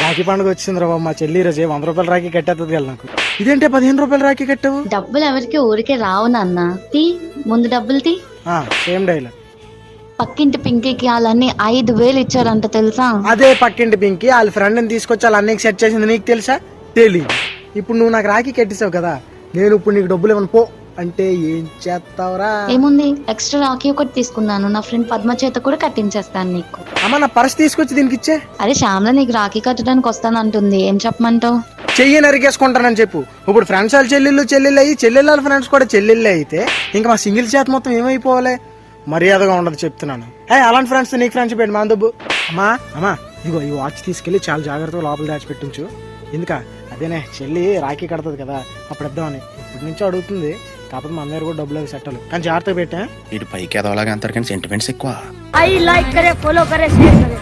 రాఖీ పండుగ వచ్చింది రా మా చెల్లి రోజు 100 రూపాయల రాఖీ కట్టేస్తుంది కదా నాకు. ఇదేంటే 15 రూపాయల రాఖీ కట్టావు? డబ్బులు ఎవరికి ఊరికే రావు నాన్న. తీ ముందు డబ్బులు తీ. Same dialogue. పక్కింటి పింకీకి వాళ్ళని 5,000 ఇచ్చారంట తెలుసా? అదే పక్కింటి పింకి వాళ్ళ ఫ్రెండ్ని తీసుకొచ్చి వాళ్ళ అన్నయ్యకి సెట్ చేసింది నీకు తెలుసా? తెలియదు. ఇప్పుడు నువ్వు నాకు రాఖీ కట్టేసావు కదా, నేను ఇప్పుడు నీకు డబ్బులు ఇవ్వను పో అంటే ఏం చేస్తావురా? ఏముంది, ఎక్స్ట్రా రాఖీ ఒకటి తీసుకున్నాను, నా ఫ్రెండ్ పద్మ చేత కూడా కట్టించేస్తాను నీకు. అమ్మ నా పర్స్ తీసుకొచ్చి దీనికి ఇచ్చే. అరే శ్యామల నీకు రాఖీ కట్టడానికి వస్తానంటుంది, ఏం చెప్పమంటావు? చెయ్యి నరికేసుకుంటానని చెప్పు. ఇప్పుడు ఫ్రెండ్స్ వాళ్ళ చెల్లెళ్ళు అయ్యి చెల్లెళ్ళ వాళ్ళ ఫ్రెండ్స్ కూడా చెల్లెళ్ళే అయితే ఇంకా మా సింగిల్ చేత మొత్తం ఏమైపోవాలి? మర్యాదగా ఉండదు చెప్తున్నాను. అలాంటి ఫ్రెండ్స్ నీకు ఫ్రెండ్స్ పెట్టి మా దబ్బు. అమ్మా ఇదిగో ఈ వాచ్ తీసుకెళ్లి చాలా జాగ్రత్తగా లోపల దాచిపెట్టించు. ఎందుక అదేనే చెల్లి రాఖీ కడతది కదా అప్పుడు ఇద్దామని. ఇప్పటి నుంచో అడుగుతుంది, కాకపోతే మన దగ్గర కూడా డబ్బులు అవి సెట్ అవ్వలేదు. కానీ జాగ్రత్తగా పెట్టా. ఇటు పైకి ఎదవలాగా అంటారు కానీ సెంటిమెంట్స్ ఎక్కువ. आई लाइक करे, फॉलो करे, शेयर करे।